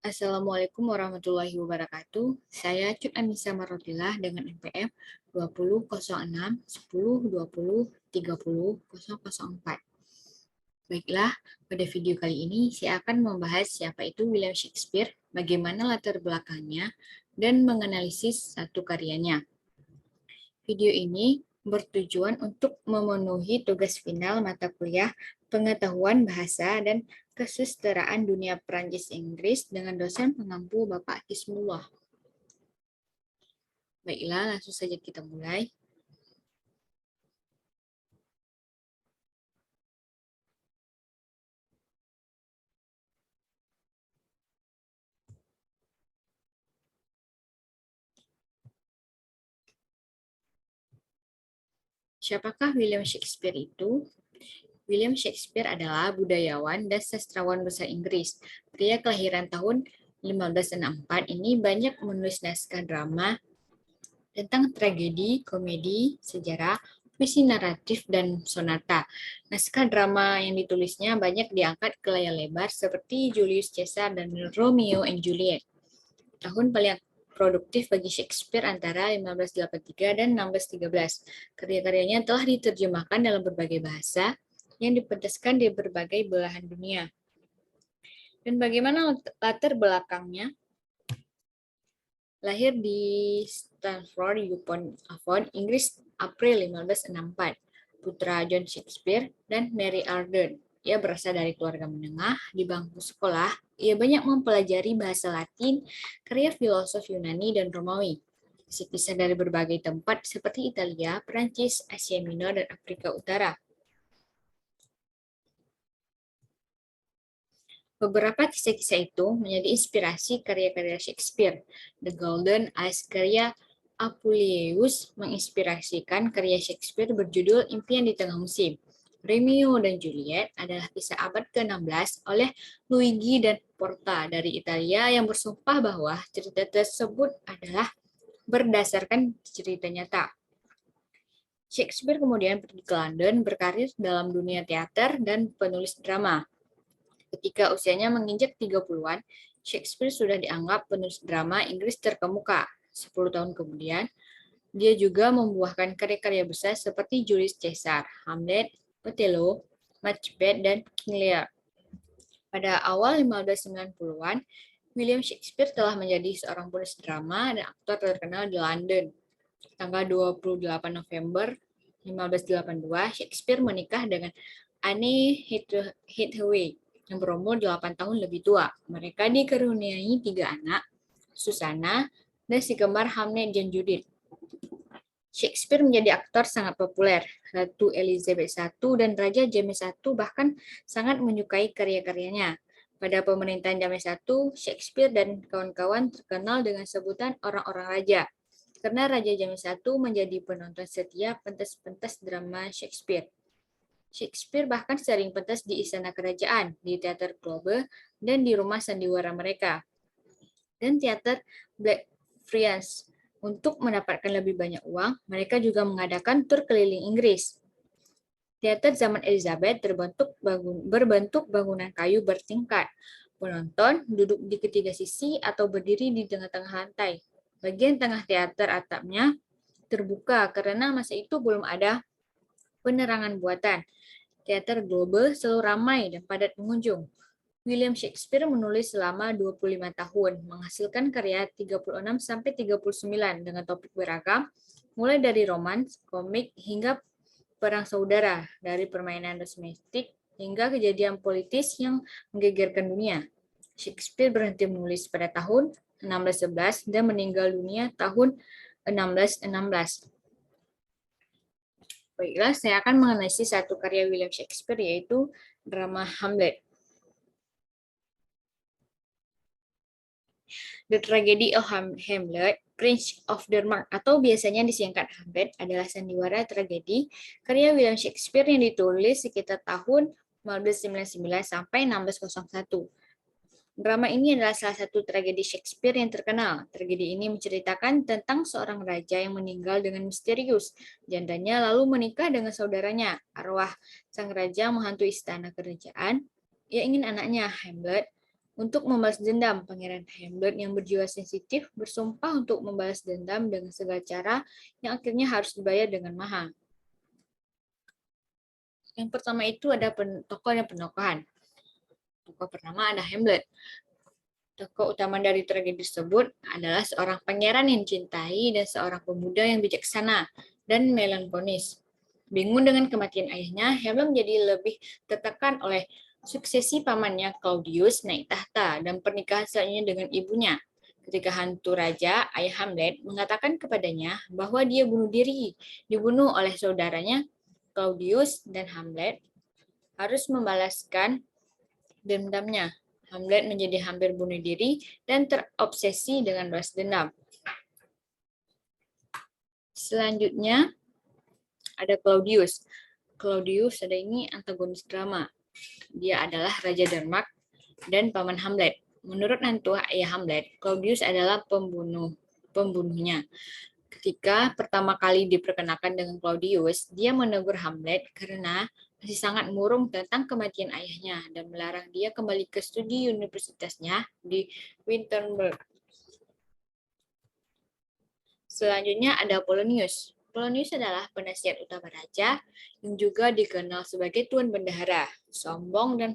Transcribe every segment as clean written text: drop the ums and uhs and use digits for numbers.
Assalamualaikum warahmatullahi wabarakatuh. Saya Cut Anissa Marotilah dengan NPM 2006 10 20 30 004. Baiklah, pada video kali ini saya akan membahas siapa itu William Shakespeare, bagaimana latar belakangnya, dan menganalisis satu karyanya. Video ini bertujuan untuk memenuhi tugas final mata kuliah Pengetahuan Bahasa dan Kesusastraan Dunia Perancis-Inggris dengan dosen pengampu Bapak Ismullah. Baiklah, langsung saja kita mulai. Siapakah William Shakespeare itu? William Shakespeare adalah budayawan dan sastrawan besar Inggris. Pria kelahiran tahun 1564 ini banyak menulis naskah drama tentang tragedi, komedi, sejarah, puisi naratif, dan sonata. Naskah drama yang ditulisnya banyak diangkat ke layar lebar seperti Julius Caesar dan Romeo and Juliet. Tahun paling produktif bagi Shakespeare antara 1583 dan 1613. Karya-karyanya telah diterjemahkan dalam berbagai bahasa yang dipentaskan di berbagai belahan dunia. Dan bagaimana latar belakangnya? Lahir di Stratford upon Avon, Inggris, April 1564. Putra John Shakespeare dan Mary Arden. Ia berasal dari keluarga menengah. Di bangku sekolah, ia banyak mempelajari bahasa Latin, karya filosof Yunani dan Romawi. Kisah-kisah dari berbagai tempat seperti Italia, Prancis, Asia Minor, dan Afrika Utara. Beberapa kisah-kisah itu menjadi inspirasi karya-karya Shakespeare. The Golden Eyes karya Apuleius menginspirasikan karya Shakespeare berjudul Impian di Tengah Musim. Romeo dan Juliet adalah kisah abad ke-16 oleh Luigi dan Porta dari Italia yang bersumpah bahwa cerita tersebut adalah berdasarkan cerita nyata. Shakespeare kemudian pergi ke London berkarir dalam dunia teater dan penulis drama. Ketika usianya menginjak 30-an, Shakespeare sudah dianggap penulis drama Inggris terkemuka. 10 tahun kemudian, dia juga membuahkan karya-karya besar seperti Julius Caesar, Hamlet, Othello, Macbeth, dan King Lear. Pada awal 1590-an, William Shakespeare telah menjadi seorang penulis drama dan aktor terkenal di London. Tanggal 28 November 1582, Shakespeare menikah dengan Anne Hathaway yang berumur 8 tahun lebih tua. Mereka dikaruniai 3 anak, Susanna, dan si kembar Hamlet dan Judith. Shakespeare menjadi aktor sangat populer. Ratu Elizabeth I dan Raja James I bahkan sangat menyukai karya-karyanya. Pada pemerintahan James I, Shakespeare dan kawan-kawan terkenal dengan sebutan orang-orang raja. Karena Raja James I menjadi penonton setia pentas-pentas drama Shakespeare. Shakespeare bahkan sering pentas di istana kerajaan, di teater Globe, dan di rumah sandiwara mereka. Dan teater Blackfriars. Untuk mendapatkan lebih banyak uang, mereka juga mengadakan tur keliling Inggris. Teater zaman Elizabeth berbentuk bangunan kayu bertingkat. Penonton duduk di ketiga sisi atau berdiri di tengah-tengah lantai. Bagian tengah teater atapnya terbuka karena masa itu belum ada penerangan buatan. Teater Globe selalu ramai dan padat pengunjung. William Shakespeare menulis selama 25 tahun, menghasilkan karya 36 sampai 39 dengan topik beragam, mulai dari romans, komik, hingga perang saudara, dari permainan domestik hingga kejadian politis yang menggegerkan dunia. Shakespeare berhenti menulis pada tahun 1611 dan meninggal dunia tahun 1616. Baiklah, saya akan menganalisis satu karya William Shakespeare, yaitu drama Hamlet. The Tragedy of Hamlet, Prince of Denmark, atau biasanya disingkat Hamlet, adalah sandiwara tragedi karya William Shakespeare yang ditulis sekitar tahun 1599 sampai 1601. Drama ini adalah salah satu tragedi Shakespeare yang terkenal. Tragedi ini menceritakan tentang seorang raja yang meninggal dengan misterius. Jandanya lalu menikah dengan saudaranya. Arwah sang raja menghantui istana kerajaan. Ia ingin anaknya, Hamlet, Untuk membalas dendam, Pangeran Hamlet yang berjiwa sensitif bersumpah untuk membalas dendam dengan segala cara yang akhirnya harus dibayar dengan mahal. Yang pertama itu ada tokoh dan penokohan. Tokoh pertama ada Hamlet. Tokoh utama dari tragedi tersebut adalah seorang pangeran yang cintai dan seorang pemuda yang bijaksana dan melankolis. Bingung dengan kematian ayahnya, Hamlet menjadi lebih tertekan oleh suksesi pamannya Claudius naik tahta dan pernikahan selanjutnya dengan ibunya. Ketika hantu raja, ayah Hamlet mengatakan kepadanya bahwa dia bunuh diri, dibunuh oleh saudaranya Claudius, dan Hamlet harus membalaskan dendamnya. Hamlet menjadi hampir bunuh diri dan terobsesi dengan balas dendam. Selanjutnya ada Claudius. Claudius ada ini antagonis drama. Dia adalah Raja Denmark dan paman Hamlet. Menurut hantu ayah Hamlet, Claudius adalah pembunuhnya. Ketika pertama kali diperkenalkan dengan Claudius, dia menegur Hamlet karena masih sangat murung tentang kematian ayahnya dan melarang dia kembali ke studi universitasnya di Wittenberg. Selanjutnya ada Polonius. Polonius adalah penasihat utama raja yang juga dikenal sebagai Tuan Bendahara, sombong, dan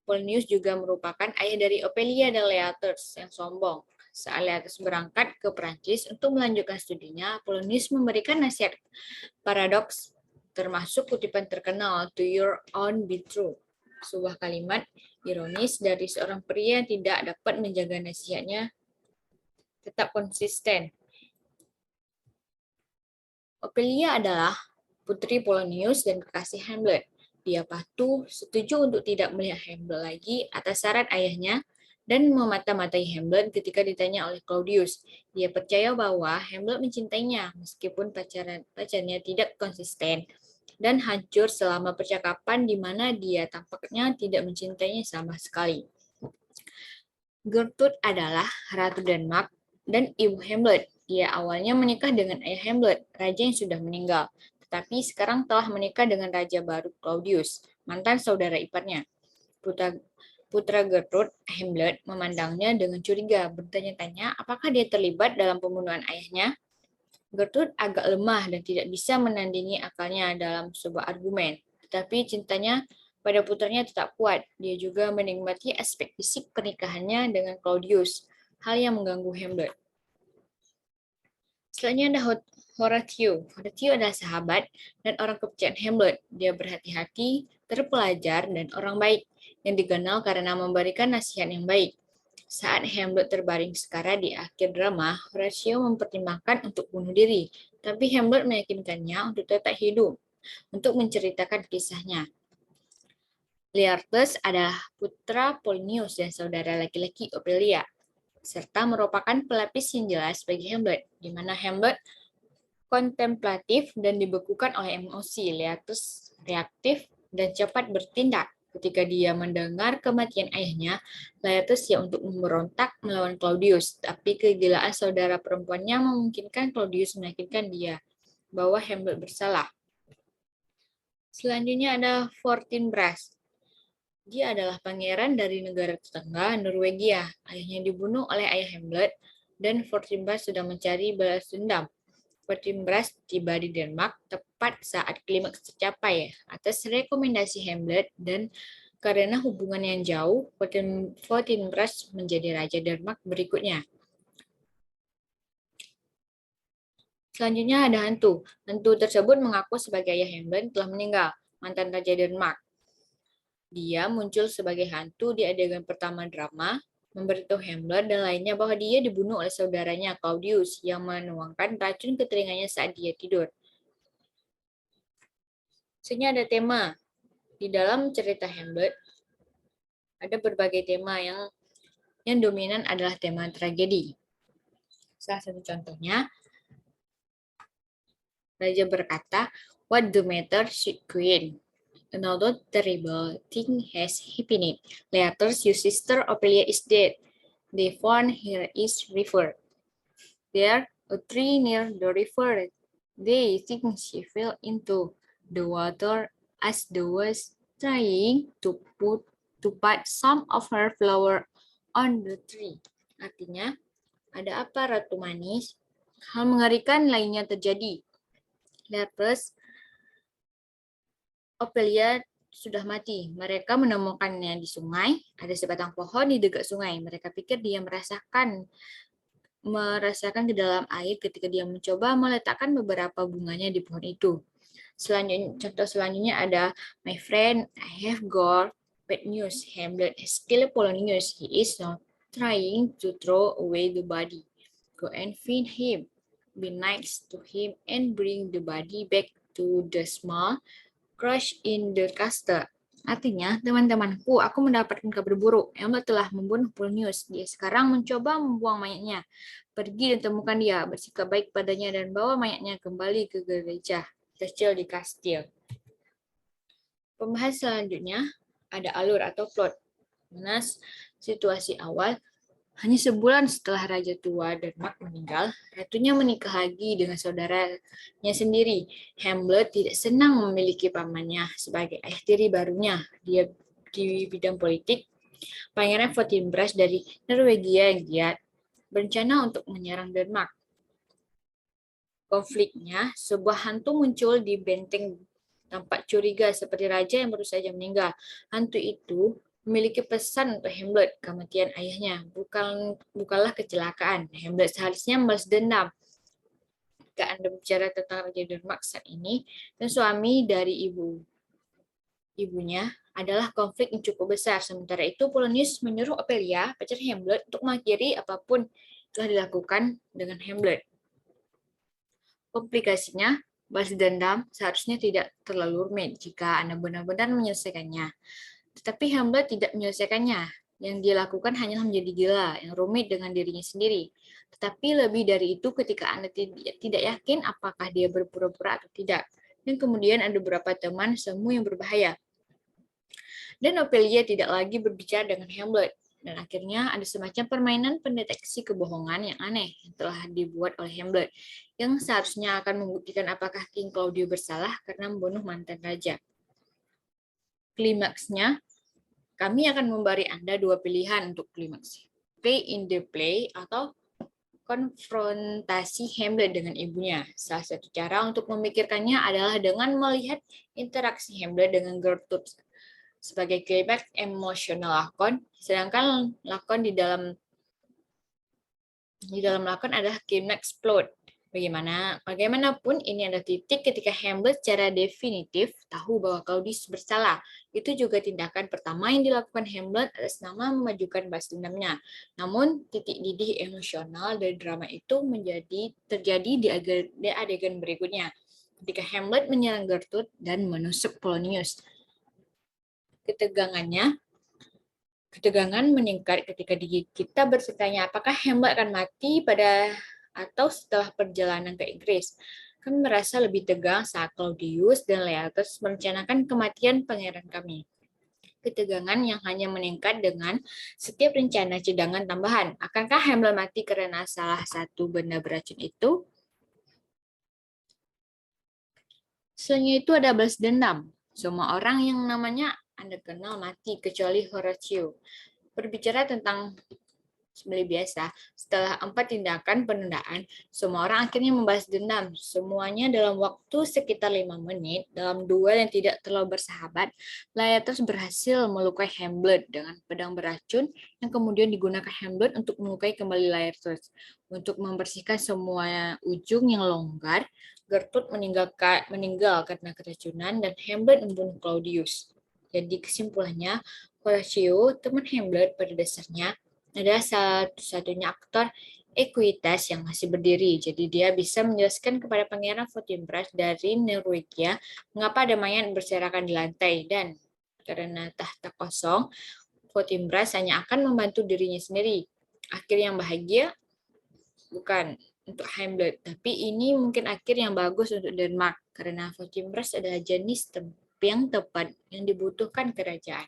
Polonius juga merupakan ayah dari Ophelia dan Leatus yang sombong. Saat Leatus berangkat ke Prancis untuk melanjutkan studinya, Polonius memberikan nasihat paradoks, termasuk kutipan terkenal "To your own be true", sebuah kalimat ironis dari seorang pria yang tidak dapat menjaga nasihatnya tetap konsisten. Ophelia adalah putri Polonius dan kekasih Hamlet. Dia patuh, setuju untuk tidak melihat Hamlet lagi atas saran ayahnya, dan memata-matai Hamlet ketika ditanya oleh Claudius. Dia percaya bahwa Hamlet mencintainya meskipun pacarnya tidak konsisten dan hancur selama percakapan di mana dia tampaknya tidak mencintainya sama sekali. Gertrude adalah Ratu Denmark dan ibu Hamlet. Dia awalnya menikah dengan ayah Hamlet, raja yang sudah meninggal, tetapi sekarang telah menikah dengan raja baru Claudius, mantan saudara iparnya. Putra Gertrude, Hamlet, memandangnya dengan curiga, bertanya-tanya apakah dia terlibat dalam pembunuhan ayahnya. Gertrude agak lemah dan tidak bisa menandingi akalnya dalam sebuah argumen, tetapi cintanya pada putranya tetap kuat. Dia juga menikmati aspek fisik pernikahannya dengan Claudius, hal yang mengganggu Hamlet. Selanjutnya ada Horatio. Horatio adalah sahabat dan orang kepercayaan Hamlet. Dia berhati-hati, terpelajar, dan orang baik, yang dikenal karena memberikan nasihat yang baik. Saat Hamlet terbaring sekara di akhir drama, Horatio mempertimbangkan untuk bunuh diri, tapi Hamlet meyakinkannya untuk tetap hidup, untuk menceritakan kisahnya. Leartus adalah putra Polonius dan saudara laki-laki Ophelia, serta merupakan pelapis yang jelas bagi Hamlet, di mana Hamlet kontemplatif dan dibekukan oleh emosi. Leartus reaktif dan cepat bertindak. Ketika dia mendengar kematian ayahnya, Leartus siap untuk memberontak melawan Claudius, tapi kegilaan saudara perempuannya memungkinkan Claudius meyakinkan dia bahwa Hamlet bersalah. Selanjutnya ada Fortinbras. Dia adalah pangeran dari negara tetangga Norwegia. Ayahnya dibunuh oleh ayah Hamlet, dan Fortinbras sedang mencari balas dendam. Fortinbras tiba di Denmark tepat saat klimaks tercapai atas rekomendasi Hamlet, dan karena hubungan yang jauh, Fortinbras menjadi raja Denmark berikutnya. Selanjutnya ada hantu. Hantu tersebut mengaku sebagai ayah Hamlet telah meninggal, mantan raja Denmark. Dia muncul sebagai hantu di adegan pertama drama, memberitahu Hamlet dan lainnya bahwa dia dibunuh oleh saudaranya Claudius yang menuangkan racun ke telinganya saat dia tidur. Selanjutnya ada tema. Di dalam cerita Hamlet, ada berbagai tema yang dominan adalah tema tragedi. Salah satu contohnya, Raja berkata, "What the matter, sweet queen? Another terrible thing has happened. Letters, your sister Ophelia is dead. They found her is river. There, a tree near the river. They think she fell into the water as they was trying to put to put some of her flower on the tree. Artinya, ada apa Ratu Manis? Hal mengerikan lainnya terjadi. Lihat plus, Ophelia sudah mati. Mereka menemukannya di sungai, ada sebatang pohon di dekat sungai. Mereka pikir dia merasakan ke dalam air ketika dia mencoba meletakkan beberapa bunganya di pohon itu. Contoh selanjutnya ada, my friend, I have got bad news. Hamlet has killed Polonius. He is not trying to throw away the body. Go and feed him. Be nice to him and bring the body back to the small crush in the castle. Artinya, teman-temanku, aku mendapatkan kabar buruk. Hamlet telah membunuh Polonius. Dia sekarang mencoba membuang mayatnya. Pergi dan temukan dia, bersikap baik padanya, dan bawa mayatnya kembali ke gereja kecil di kastil. Pembahas selanjutnya ada alur atau plot. Mana situasi awal, hanya sebulan setelah Raja tua Denmark meninggal, ratunya menikah lagi dengan saudaranya sendiri. Hamlet tidak senang memiliki pamannya sebagai ayah tiri barunya. Dia di bidang politik, Pangeran Fortinbras dari Norwegia yang giat berencana untuk menyerang Denmark. Konfliknya, sebuah hantu muncul di benteng, tampak curiga seperti raja yang baru saja meninggal. Hantu itu memiliki pesan untuk Hamlet, kematian ayahnya bukanlah kecelakaan. Hamlet seharusnya membalas dendam. Jika Anda bicara tentang Raja Denmark saat ini, dan suami dari ibunya adalah konflik yang cukup besar. Sementara itu, Polonius menyuruh Ophelia, pacar Hamlet, untuk mengakhiri apapun telah dilakukan dengan Hamlet. Komplikasinya, balas dendam seharusnya tidak terlalu rumit jika Anda benar-benar menyelesaikannya. Tetapi Hamlet tidak menyelesaikannya. Yang dia lakukan hanyalah menjadi gila, yang rumit dengan dirinya sendiri. Tetapi lebih dari itu ketika Anda tidak yakin apakah dia berpura-pura atau tidak. Dan kemudian ada beberapa teman semu yang berbahaya. Dan Ophelia tidak lagi berbicara dengan Hamlet. Dan akhirnya ada semacam permainan pendeteksi kebohongan yang aneh yang telah dibuat oleh Hamlet, yang seharusnya akan membuktikan apakah King Claudio bersalah karena membunuh mantan raja. Klimaksnya, kami akan memberi Anda dua pilihan untuk klimaks. Play in the play atau konfrontasi Hamlet dengan ibunya. Salah satu cara untuk memikirkannya adalah dengan melihat interaksi Hamlet dengan Gertrude sebagai klimaks emosional lakon, sedangkan lakon di dalam lakon adalah klimaks plot. Bagaimanapun ini adalah titik ketika Hamlet secara definitif tahu bahwa Claudius bersalah. Itu juga tindakan pertama yang dilakukan Hamlet atas nama memajukan balas dendamnya. Namun titik didih emosional dari drama itu terjadi di adegan berikutnya, ketika Hamlet menyerang Gertrude dan menusuk Polonius. Ketegangan meningkat ketika kita bertanya apakah Hamlet akan mati atau setelah perjalanan ke Inggris. Kami merasa lebih tegang saat Claudius dan Leatus merencanakan kematian pangeran kami. Ketegangan yang hanya meningkat dengan setiap rencana cadangan tambahan. Akankah Hamlet mati karena salah satu benda beracun itu? Selanjutnya itu ada balas dendam. Semua orang yang namanya Anda kenal mati, kecuali Horatio. Berbicara tentang seperti biasa, setelah 4 tindakan penundaan, semua orang akhirnya membalas dendam. Semuanya dalam waktu sekitar 5 menit, dalam duel yang tidak terlalu bersahabat, Laertes berhasil melukai Hamlet dengan pedang beracun yang kemudian digunakan Hamlet untuk melukai kembali Laertes. Untuk membersihkan semua ujung yang longgar, Gertrude meninggal karena keracunan dan Hamlet membunuh Claudius. Jadi kesimpulannya, Horatio, teman Hamlet pada dasarnya, adalah satu-satunya aktor ekuitas yang masih berdiri. Jadi dia bisa menjelaskan kepada Pangeran Fortinbras dari Norwegia mengapa ada mayat berserakan di lantai, dan karena tahta kosong, Fortinbras hanya akan membantu dirinya sendiri. Akhir yang bahagia bukan untuk Hamlet, tapi ini mungkin akhir yang bagus untuk Denmark karena Fortinbras adalah jenis yang tepat yang dibutuhkan kerajaan.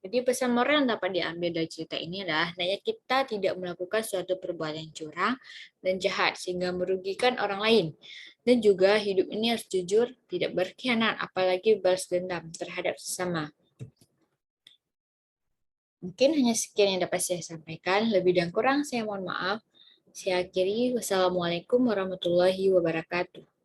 Jadi pesan moral yang dapat diambil dari cerita ini adalah hendaknya kita tidak melakukan suatu perbuatan curang dan jahat sehingga merugikan orang lain. Dan juga hidup ini harus jujur, tidak berkhianat, apalagi balas dendam terhadap sesama. Mungkin hanya sekian yang dapat saya sampaikan. Lebih dan kurang saya mohon maaf. Saya akhiri. Wassalamualaikum warahmatullahi wabarakatuh.